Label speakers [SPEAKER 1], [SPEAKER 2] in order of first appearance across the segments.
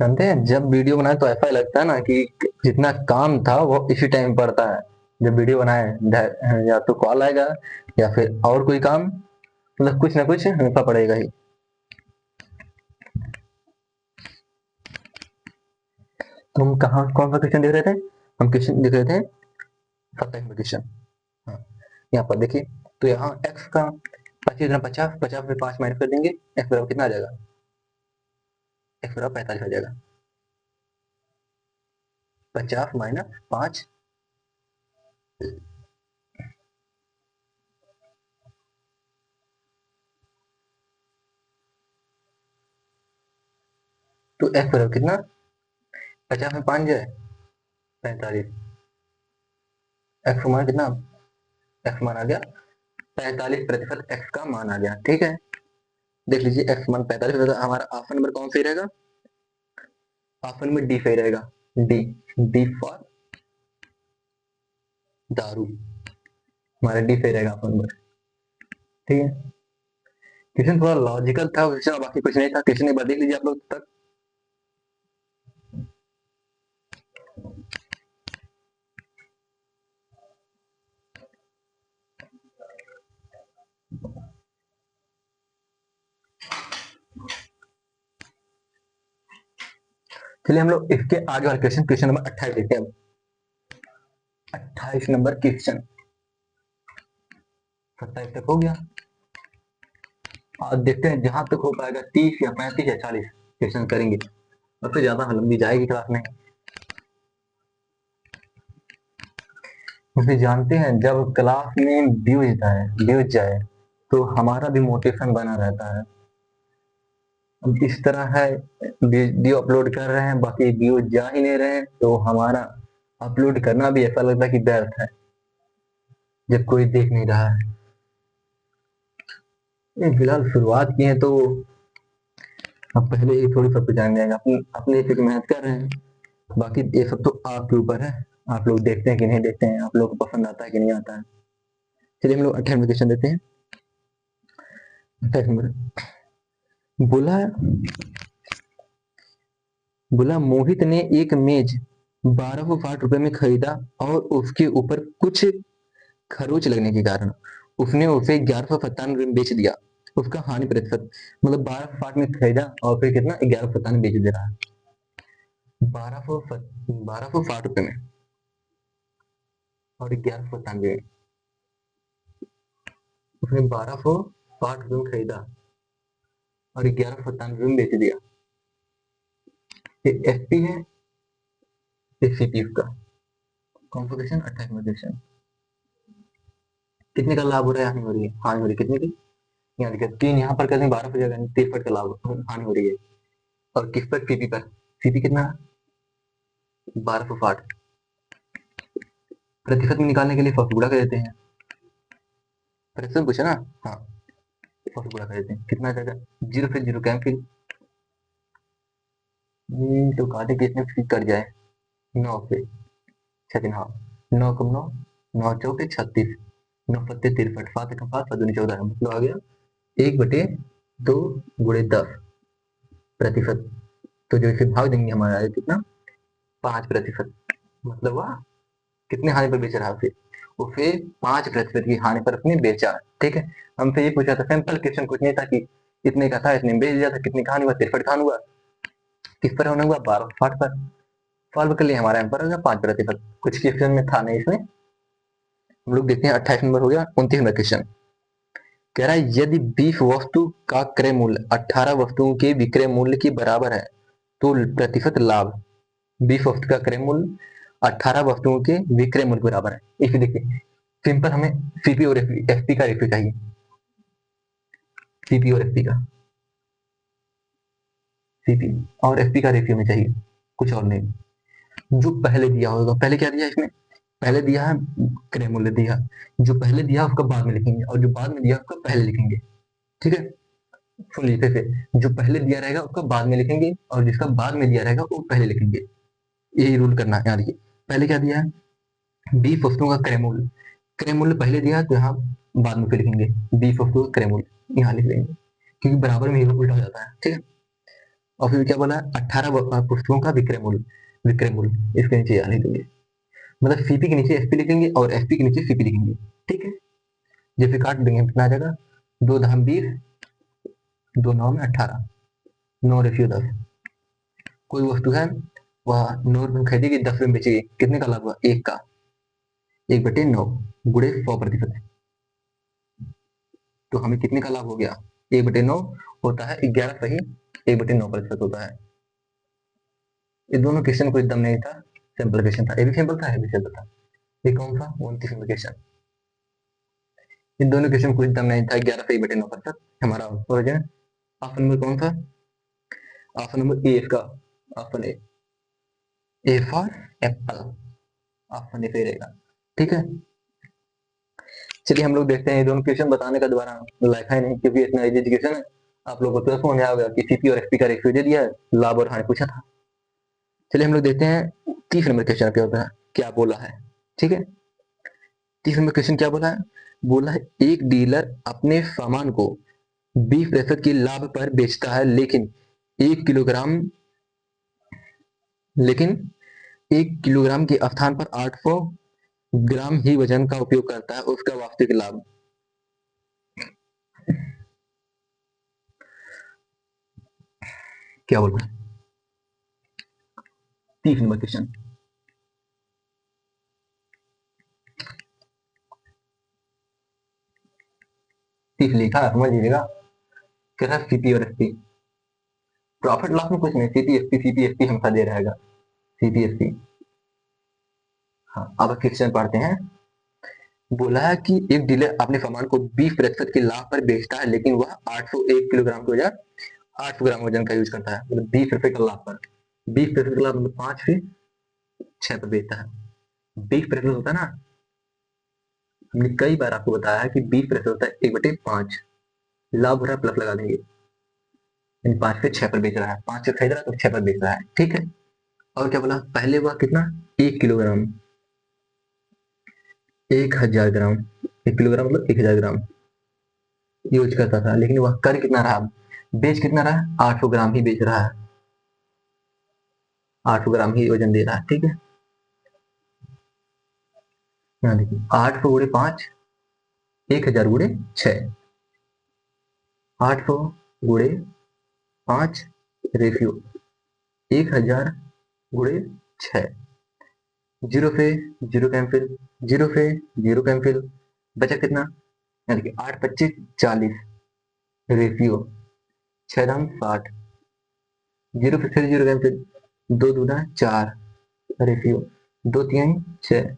[SPEAKER 1] जानते हैं जब वीडियो बनाए तो ऐसा लगता है ना कि जितना काम था वो इसी टाइम पड़ता है। जब वीडियो बनाए या तो कॉल आएगा या फिर और कोई काम, मतलब कुछ ना कुछ हमेशा पड़ेगा ही। तो हम कहाँ कौन सा क्वेश्चन देख रहे थे? हम क्वेश्चन देख रहे थे 27 में क्वेश्चन। हाँ, यहाँ पर देखिए। तो यहाँ x का 25 50 में 5 माइनस कर देंगे, x बराबर कितना आ जाएगा? x बराबर 45 आ जाएगा। 50 माइनस 5, तो x बराबर कितना? 50 में 5 जाए 45। x मान कितना? x मान आ गया 45%। x का मान आ गया, ठीक है। देख लीजिए x मान 45, हमारा ऑप्शन नंबर कौन सही रहेगा? ऑप्शन में डी सही रहेगा। डी, डी फॉर दारू। हमारा डी सही रहेगा ऑप्शन नंबर, ठीक है। क्वेश्चन थोड़ा लॉजिकल था क्वेश्चन, बाकी कुछ नहीं था। क्वेश्चन एक बार देख लीजिए आप लोग तक। चलिए हम लोग इसके आगे वाले क्वेश्चन, क्वेश्चन नंबर 28 देखते हैं। 28 नंबर क्वेश्चन, 27 तक हो गया। और देखते हैं जहां तक हो पाएगा 30 या 35 या 40 क्वेश्चन करेंगे, और फिर ज्यादा लंबी जाएगी क्लास में। क्योंकि जानते हैं जब क्लास में व्यूज जाए तो हमारा भी मोटिवेशन बना रहता है। अब इस तरह है, वीडियो अपलोड कर रहे हैं, बाकी व्यूज जा ही नहीं रहे हैं, तो हमारा अपलोड करना भी ऐसा लगता है कि व्यर्थ है जब कोई देख नहीं रहा है। फिलहाल शुरुआत की है तो अब पहले ये थोड़ी सबको जान जाएगा। अपने अपने एक मेहनत कर रहे हैं, बाकी ये सब तो आपके ऊपर है। आप लोग देखते हैं कि नहीं देखते हैं, आप लोग को पसंद आता है कि नहीं आता है। चलिए हम लोग 28 क्वेश्चन देते हैं। 28 नंबर बोला, मोहित ने एक मेज 1260 रुपए में खरीदा और उसके ऊपर कुछ खरोच लगने के कारण उसने उसे 1197 में बेच दिया। उसका हानि प्रतिशत, मतलब 1260 में खरीदा और फिर कितना 1197 बेच दे रहा है। 1260 रुपए में और 1197 में उसने 1260 रुपए में खरीदा और 1197 में बेच दिया। ये एफ पी है, ये सी पी का कॉन्फ़िगरेशन 28 कितने का लाभ हो रहा है? हानि हो रही है। हानि हो रही है कितने की? यहाँ देखिए 3 यहाँ पर करते हैं 12 हो जाएगा, 63 का लाभ हानि हो रही है। और किस पर? सीपी पर। सीपी कितना? 1260। प्रतिशत में निकालने के लिए फर्स्ट गुणा कर देते हैं। प्रतिशत पूछा ना? हाँ, फर्स्ट गुणा कर देते हैं। कितना जाएगा? 0 से 0 कैंसिल, तो काटे कितने से कट जाए? 9 से 6 हाँ, 9 कम 9, 9 चौके 36, 9 पत्ते 63, 7 कम 5, 7 दूनी 14 मतलब आ गया 1/2 गुणे 10 प्रतिशत। तो जो इसे भाग देंगे हमारा आएगा कितना? 5%। मतलब वह कितने हानि पर बेच रहा है उसे? उसे 5% की हानि पर उसने बेचा, ठीक है। हमसे ये पूछा था, सिंपल क्वेश्चन, कुछ नहीं था कि इतने का था इतने में बेच दिया था, कितने का हानि हुआ? 63 का हानि हुआ। किस पर होने हुआ? 1260 पर। सॉल्व कर लिए, हमारा आंसर हो गया 5%। कुछ क्वेश्चन में था नहीं इसमें। हम लोग देखते हैं 28 नंबर हो गया। 29 नंबर क्वेश्चन कह रहा है यदि 20 वस्तु का क्रय मूल्य 18 वस्तुओं के विक्रय मूल्य के बराबर है तो प्रतिशत लाभ। 20 वस्तु का क्रय मूल्य 18 वस्तुओं के विक्रय मूल्य के बराबर है। इसे देखिए, सिंपल हमें सीपी और एफपी का रेशियो चाहिए। सीपी और एफपी का, सीपी और एफपी का रेशियो में चाहिए, कुछ और नहीं। जो पहले दिया होगा, पहले क्या दिया इसमें? पहले दिया है क्रय मूल्य दिया, जो पहले दिया उसका बाद में लिखेंगे, और जो बाद में दिया उसका पहले लिखेंगे, ठीक है। सुन लीजिए फिर, जो पहले दिया रहेगा उसका बाद में लिखेंगे, और जिसका बाद में दिया रहेगा वो पहले लिखेंगे। यही रूल करना है। यहाँ देखिए, पहले क्या दिया है? 20 वस्तुओं का क्रय मूल्य, क्रय मूल्य पहले दिया है तो यहाँ बाद में फिर लिखेंगे 20 वस्तुओं का क्रय मूल्य, यहाँ लिख लेंगे, क्योंकि बराबर में ही उल्टा हो जाता है, ठीक है। और फिर क्या बोला, 18 पुस्तकों का विक्रय मूल्य, विक्रय मूल्य इसके नीचे आने देंगे, मतलब सीपी के नीचे एसपी लिखेंगे और एसपी के नीचे सीपी लिखेंगे, ठीक है। जैसे काट देंगे कितना आ जाएगा, 2 धाम 20, 2 9 में 18, 9:10। कोई वस्तु है वह 9 रुपए में खरीदेगी, 10 रुपए में बेचेगी, कितने का लाभ हुआ, 1 का, 1/9 गुणे 100%, तो हमें कितने का लाभ हो गया, 1/9 होता है 11 सही, 1/9% होता है। ये दोनों क्वेश्चन कोई दम नहीं था, सिंपल क्वेश्चन था, ये भी सिंपल था, ये भी सिंपल था। ये कौन सा 29वां क्वेश्चन, इन दोनों क्वेश्चन कोई दम नहीं था, 11 से 1/9%। हमारा आंसर हो जाए ऑप्शन नंबर कौन सा, ऑप्शन नंबर ए इसका, option A for Apple, option A सही रहेगा, ठीक है। चलिए हम लोग देखते हैं, ये दोनों क्वेश्चन बताने का दोबारा लायक है नहीं, क्योंकि इतना इजी क्वेश्चन है। आप लोगों को तो समझ में आ गया कि सीपी और एसपी का रेशियो दे दिया है, लाभ और हानि पूछा था। चलिए हम लोग देखते हैं 30 नंबर क्वेश्चन क्या होता है, क्या बोला है, ठीक है। 30 नंबर क्वेश्चन क्या बोला है, बोला है एक डीलर अपने सामान को 20% के लाभ पर बेचता है, लेकिन 1 किलोग्राम, लेकिन 1 किलोग्राम के स्थान पर 800 ग्राम ही वजन का उपयोग करता है, उसका वास्तविक लाभ। क्या बोल रहा है, 30 नंबर क्वेश्चन, तीस लिखा है, समझ लीजिएगा। कह रहा है सीपी और एसपी, प्रॉफिट लॉस में कुछ नहीं, सीपी एसपी हमेशा दे रहेगा, सीपी एसपी। हाँ अब क्वेश्चन पढ़ते हैं। बोला है कि एक डीलर अपने सामान को 20% के लाभ पर बेचता है, लेकिन वह 801 किलोग्राम की बजाय 800 ग्राम वजन का यूज करता है, मतलब 20 रुपए का लाभ पर, 20% का लाभ मतलब 5 से 6 पर बेचता है। 20% होता है ना, हमने कई बार आपको बताया है कि 20% होता है 1/5, लाभ हो रहा है प्लस लगा देंगे, 5 से 6 पर बेच रहा है, 5 से खरीद रहा है तो 6 पर बेच रहा है, ठीक है। और क्या बोला, पहले हुआ कितना, 1 किलोग्राम, 1000 ग्राम, 1 किलोग्राम मतलब 1000 ग्राम यूज करता था, लेकिन वह कर कितना रहा, बेच कितना रहा, 800 ग्राम ही बेच रहा है, 800 ग्राम ही वजन दे रहा है, ठीक है। यहाँ देखिए 800 × 5, 1000 × 6, 800 × 5 रेशियो 1000 × 6, जीरो से जीरो कैंसिल, जीरो से जीरो कैंसिल, बचा कितना, यहाँ देखिए 8×25 = 40 रेशियो 6×60, जीरो से फिर जीरो कैंसिल, 2×2 = 4 रेशियो 2×3 = 6,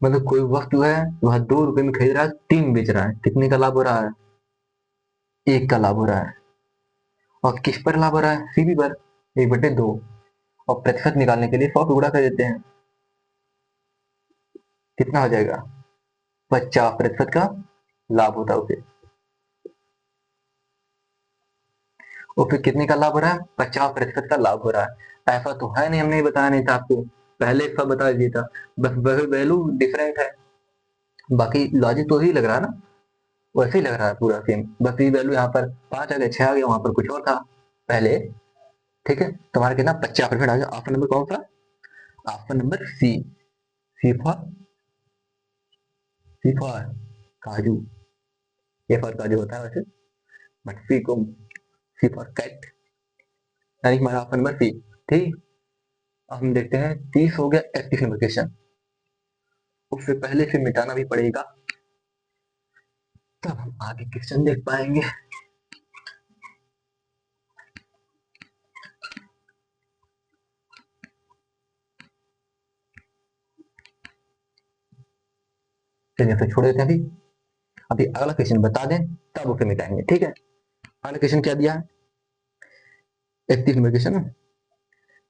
[SPEAKER 1] मतलब कोई वस्तु है वह 2 रुपए में खरीद रहा है, 3 बेच रहा है, कितने का लाभ हो रहा है, 1 का लाभ हो रहा है। और किस पर लाभ हो रहा है, सीबी पर, 1/2, और प्रतिशत निकालने के लिए 100 से गुणा कर देते हैं, कितना हो जाएगा, 50% का लाभ होता है उसे। और फिर कितने का लाभ हो रहा है, 50% का लाभ हो रहा है। ऐसा तो है नहीं, हमने बताया नहीं था आपको, पहले एक बता दिया था, बस वैल्यू डिफरेंट है, बाकी लॉजिक तो ही लग रहा है ना, वैसे ही लग रहा है पूरा सेम, बस ये वैल्यू यहाँ पर 5 आ गया, 6 आ गया, वहां पर कुछ और था पहले, ठीक है। तुम्हारा कितना 50% आ गया, ऑप्शन नंबर कौन सा, option number C, C for, C for काजू, ए फॉर काजू होता है वैसे, बट सी को, सी फॉर कैट, यानी हमारा ऑप्शन नंबर सी, ठीक। अब हम देखते हैं 30 हो गया, 31 नंबर क्वेश्चन, उससे पहले फिर मिटाना भी पड़ेगा, तब हम आगे क्वेश्चन देख पाएंगे। चलिए फिर छोड़ देते हैं, अभी अभी अगला क्वेश्चन बता दें तब उसे मिटाएंगे, ठीक है। अगला क्वेश्चन क्या दिया है, 31 नंबर क्वेश्चन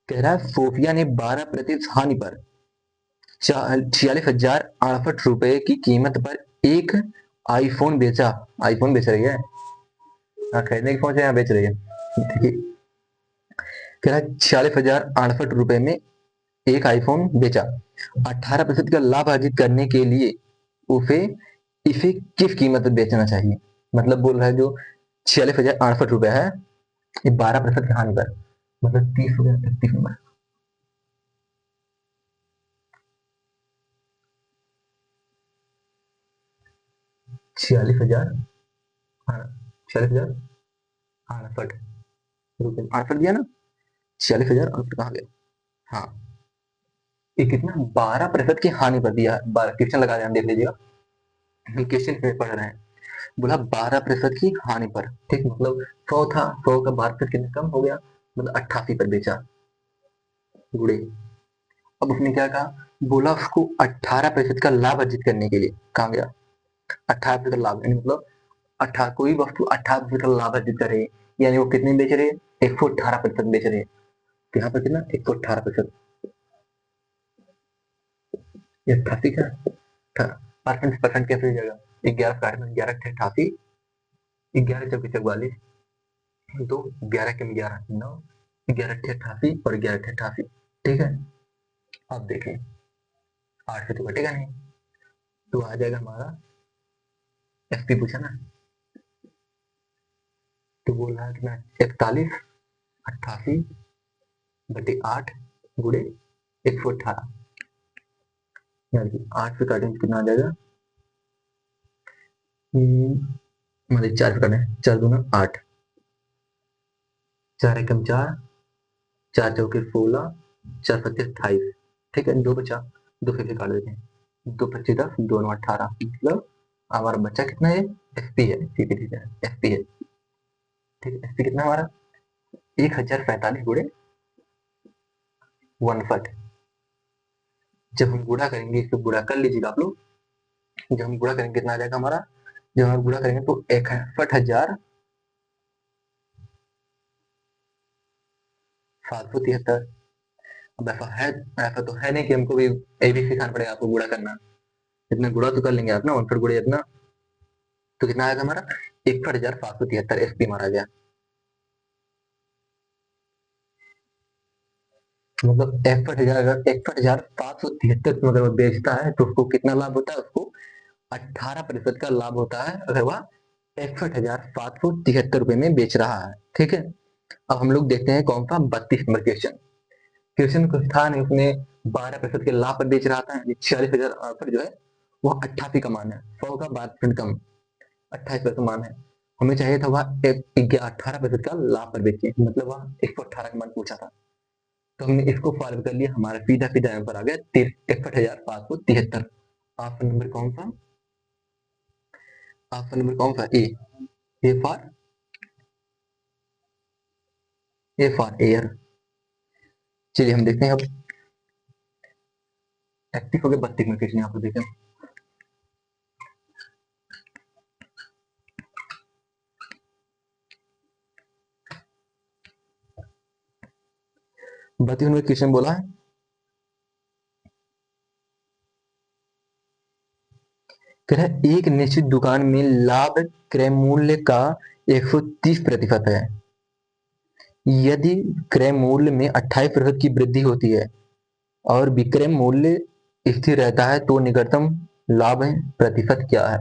[SPEAKER 1] कह रहा है सोफिया ने 12% हानि पर 46,068 रुपए की कीमत पर एक आईफोन बेचा, आईफोन बेच रही है, खरीदने की पहुंचे यहाँ बेच रही है, देखिए कह रहा है 46,068 रुपए में एक आईफोन बेचा, 18% का लाभ अर्जित करने के लिए उसे इसे किस कीमत पर बेचना चाहिए, मतलब बोल रहा है जो 46,068 रुपए है, ये 12% की हानि पर, मतलब 30 हो गया 31 नंबर। 46,000, हाँ 46,000 68 रुपये, 68 दिया ना, 46,000 68 कहाँ गया, हाँ ये कितना 12% की हानि पर दिया है। क्वेश्चन लगा ध्यान देख लीजिएगा, क्वेश्चन में पढ़ रहे हैं, बोला 12% की हानि पर, ठीक, मतलब 100 था, 100 का 12% कितना कम हो गया, मतलब 88 पर बेचा, गुड़े। अब उसने क्या कहा, बोला उसको 18% का लाभ अर्जित करने के लिए, कहाँ गया 18% का लाभ, यानी मतलब कोई वस्तु 18% का लाभ अर्जित करे, यानी वो कितने बेच रहे हैं, 118% बेच रहे हैं। तो यहाँ पर कितना 118%, ये 88 का परसेंट, परसेंट कैसे जगह 11 काट में 11 88, 11 चौके 44, दो 11 के 11 9, 11 88 और 11 88, ठीक है। अब देखें 8 से तो घटेगा नहीं, तो आ जाएगा हमारा एफ पी, पूछा ना, तो बोल रहा है कि 41 88/8 गुड़े 118, यानी कि 8 से काटेंगे तो कितना आ जाएगा, मतलब 4 से काटें, 4 दूना 8, 4 एकम 4, 4 चौके 16, 4 पत्ते 28, ठीक है, दो बचा, दो फिर काट देते हैं, 2 25 10, दोनों 18, मतलब हमारा बच्चा कितना है, एफ पी है, सीपी है, एफ पी है, ठीक है, एफ पी कितना हमारा 1045 गुड़े 1 जब हम गुणा करेंगे, इसको गुणा कर लीजिएगा आप लोग, जब हम गुणा करेंगे कितना आ जाएगा हमारा, जब हम गुणा करेंगे तो 61,773। अब ऐसा तो है नहीं कि हमको भी ए भी सिखाना पड़ेगा आपको गुणा करना, इतना गुणा तो कर लेंगे आप ना, 1 गुड़े इतना, तो कितना आएगा हमारा 61,773 एसपी मारा गया, मतलब 61,000, अगर 61,773 में अगर वो बेचता है तो उसको कितना लाभ होता है, उसको 18% का लाभ होता है, अगर वह 61,773 रुपए में बेच रहा है, ठीक है। अब हम लोग देखते हैं कौन सा 32 नंबर क्वेश्चन, क्वेश्चन कुछ था नहीं, उसने 12% के लाभ पर बेच रहा था, 46,000 पर जो है वो 88 का मान है, 100 का 12% कम 28 का मान है, हमें चाहिए था वह 18% का लाभ पर बेचे, मतलब वह 118 का मान पूछा था, तो हमने इसको सॉल्व कर लिया, हमारा सीधा सीधा आंसर आ गया 61,573। ऑप्शन नंबर कौन सा, ऑप्शन नंबर कौन सा, A for, A for air. चलिए हम देखते हैं अब एक्टिव हो गए 32 में क्वेश्चन, यहाँ पर देखें, बत्तीस में क्वेश्चन बोला है, कह रहा है एक निश्चित दुकान में लाभ क्रय मूल्य का 130% है, यदि क्रय मूल्य में 28% की वृद्धि होती है और विक्रय मूल्य स्थिर रहता है तो निकटतम लाभ प्रतिशत क्या है।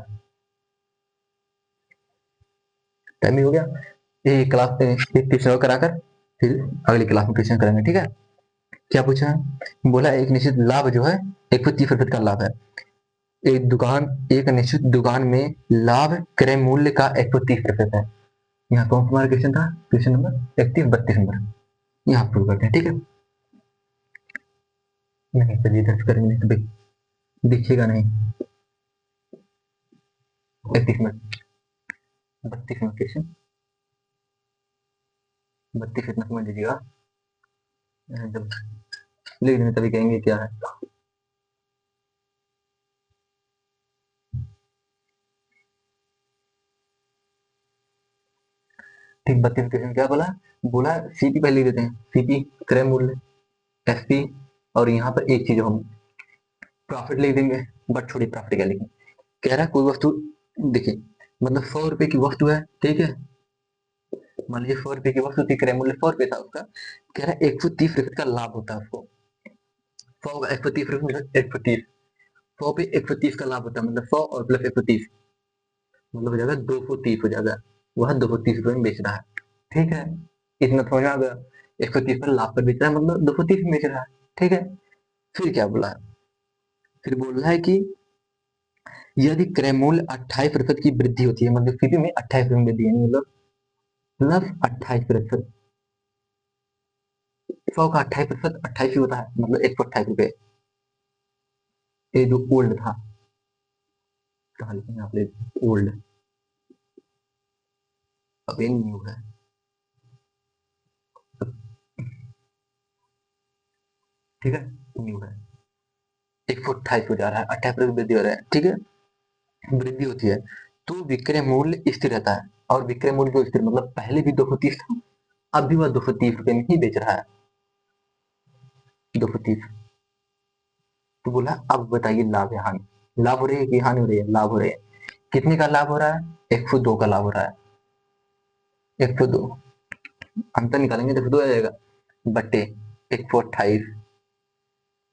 [SPEAKER 1] टाइम ही हो गया, ये क्लास एक क्वेश्चन और कराकर फिर अगली क्लास में क्वेश्चन करेंगे, ठीक है। क्या पूछा है, बोला एक निश्चित लाभ जो है 130% का लाभ है, एक निश्चित दुकान में लाभ क्रय मूल्य का 130% है। यहाँ कौन सा हमारा क्वेश्चन था, क्वेश्चन नंबर 31 32 नंबर, यहाँ प्रूव करते हैं, ठीक है। नहीं चलिए दर्ज करेंगे, नहीं तो दिखेगा नहीं, 31 में 32 में क्वेश्चन, 32 इतना समझ लीजिएगा, जब लिख देंगे तभी कहेंगे क्या है। ठीक, 32 क्वेश्चन क्या बोला, बोला सीपी पहले लिख देते हैं, सीपी क्रय मूल्य, एसपी, और यहाँ पर एक चीज हम प्रॉफिट लिख देंगे, बट छोड़ी प्रॉफिट क्या लिखें, कह रहा है कोई वस्तु, देखिए मतलब 100 रुपए की वस्तु है, ठीक है, मान लीजिए 100 रुपए की वस्तु थी, क्रय मूल्य 100 रुपए था उसका, कह रहा है 130% का लाभ होता है उसको, 100 का 130 मतलब 130, 100 पे 130 का लाभ होता है, मतलब 100 और प्लस 130, मतलब हो जाएगा 230 हो जाएगा, वह 230 रुपए में बेच रहा है, ठीक है। इतना समझ में आ गया। 130 पर लाभ पर बेच रहा है, मतलब 230 में बेच रहा है। ठीक है, फिर क्या बोला है, फिर बोल रहा है कि यदि क्रय मूल्य 28% की वृद्धि होती है, मतलब सीपी में 28% वृद्धि है, मतलब प्लस 28%, 100 का 28%, 28 ही होता है, मतलब 128 रुपए। ये जो ओल्ड था, कहा लिखेंगे आप लोग ओल्ड, अब ये न्यू है। ठीक है, न्यू है, 128 हो जा रहा है, 28% वृद्धि हो रहा है। ठीक है, वृद्धि होती है तो विक्रय मूल्य स्थिर रहता है, और विक्रय मूल्य जो स्थिर मतलब पहले भी 230 था, अब भी वह 230 रुपए में ही बेच रहा है, 230। तो बोला अब बताइए लाभ या हानि, लाभ हो रही है कि हानि हो रही है, लाभ हो रही है। कितने का लाभ हो रहा है, 102 का लाभ हो रहा है, 102, अंतर निकालेंगे तो 102 आ जाएगा, बट्टे 128,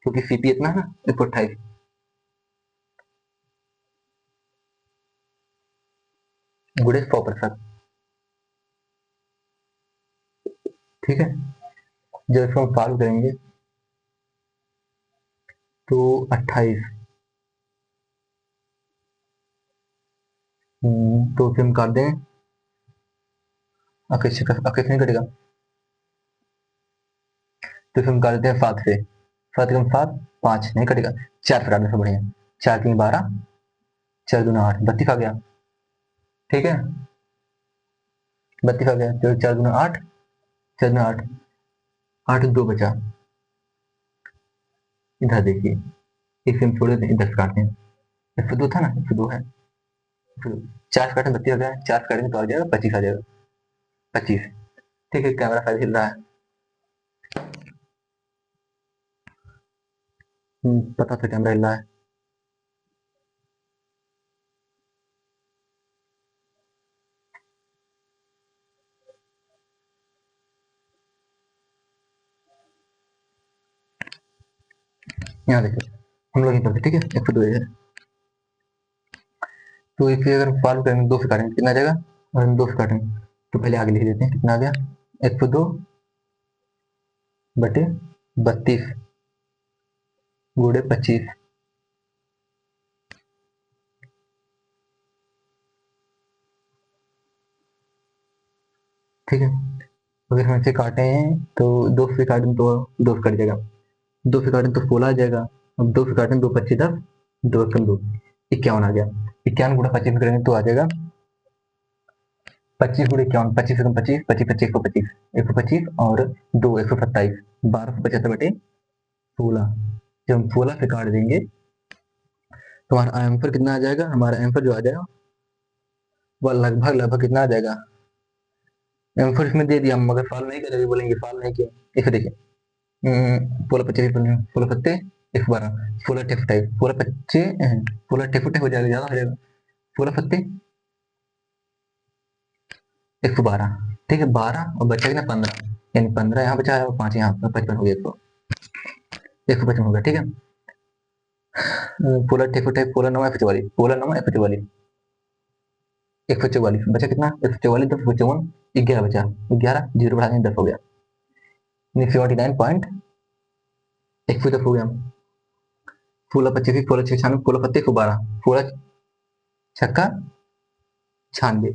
[SPEAKER 1] क्योंकि सीपी इतना है ना, 128 गुणे 100%। ठीक है, जब इसको हम सॉल्व करेंगे तो 28, तो फिर हम काट दें, अकेश नहीं कटेगा, तो फिर हम काट देते हैं 7 से, 7 कम 7, 5 नहीं कटेगा, 4 से काटने से बढ़िया, 4 तीन 12, 4 दूना 8, 32 आ गया। ठीक है, 32 आ गया, तो 4 दूना 8, 4 दूना 8, 8 2 बचा, इधर देखिए, इसे हम छोड़ देते हैं, इधर से काटते हैं, 102 था ना, 102 है, फिर 4 से काटें 32 आ गया, 4 से काटेंगे तो आ जाएगा 25 आ जाएगा, 25। ठीक है, कैमरा फाइल हिल रहा है, पता था कैमरा हिल रहा है। यहाँ देखिए, हम लोग यहीं पर थे, ठीक है, 102 है। तो इसे अगर सॉल्व करेंगे, 2 से काटेंगे कितना आ जाएगा, और हम 2 से काटेंगे तो पहले आगे लिख देते हैं, कितना आ गया, 102 बटे 32 गुणे 25। ठीक है, अगर हम इसे काटे हैं तो 2 से काटें तो 2 से कट जाएगा, 2 से काटें तो 16 आ जाएगा, अब 2 से काटें, 2 25 10, 2 कम 2, 51 आ गया, 51 गुणा 25 करेंगे तो आ जाएगा 25 गुणे 51, 25 से कम 25, 25 25 125, 125 और 2 127, 1275 बटे 16। जब हम 16 से काट देंगे तो हमारा आंसर कितना आ जाएगा, हमारा आंसर जो आ जाएगा वह लगभग लगभग कितना आ जाएगा, आंसर इसमें दे दिया, हम मगर सॉल्व नहीं करेंगे, बोलेंगे सॉल्व नहीं किया। इसे देखिए, 16 25 16 सत्ते 112, 16 अट्ठे 27, 16 25, 16 अट्ठे हो जाएगा, ज्यादा हो जाएगा, 16 सत्ते 112। ठीक है, 12 और बचा ना 15, यानी 15 यहाँ बचा है और 5 यहाँ, 55 हो गया, 155 हो गया। ठीक है, 16 अट्ठे 16 9 144, 16 9 144, 144 बचा कितना, 144 10 55, 11 बचा, 11 जीरो बढ़ा देंगे 10 हो गया, 79 एक फिर हो गया, 16 25 16 96, 16 पत्ते 112, 16 छक्का 96,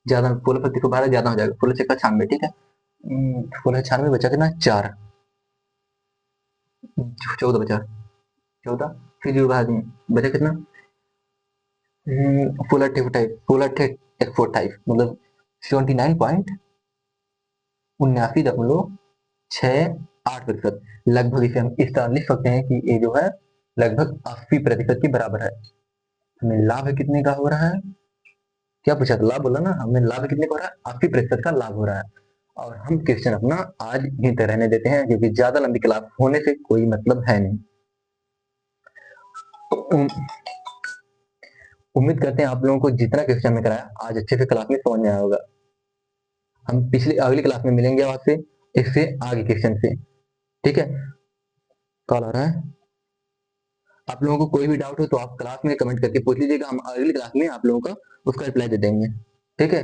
[SPEAKER 1] ज्यादा 16 पत्ते को 12 ज्यादा हो जाएगा, 16 छक्का 96। ठीक है, 16 96 बचा कितना, 4, 14 बचा, 14 फिर जीरो बढ़ा दिए, बचा कितना, 16 अट्ठे 148, मतलब 79.8968%, लगभग इसे हम इस तरह लिख सकते हैं कि ये जो है लगभग 80% के बराबर है। हमें लाभ कितने का हो रहा है, क्या पूछा था, लाभ बोला ना, हमें लाभ कितने का हो रहा है, 80% का लाभ हो रहा है। और हम क्वेश्चन अपना आज यहीं तक रहने देते हैं, क्योंकि ज्यादा लंबी क्लास होने से कोई मतलब है नहीं। उम्मीद करते हैं आप लोगों को जितना क्वेश्चन में कराया आज अच्छे से क्लास में समझ में आया होगा। हम पिछली अगली क्लास में मिलेंगे आपसे इससे आगे क्वेश्चन से। ठीक है, कॉल आ रहा है, आप लोगों को कोई भी डाउट हो तो आप क्लास में कमेंट करके पूछ लीजिएगा, हम अगली क्लास में आप लोगों का उसका रिप्लाई दे देंगे। ठीक है।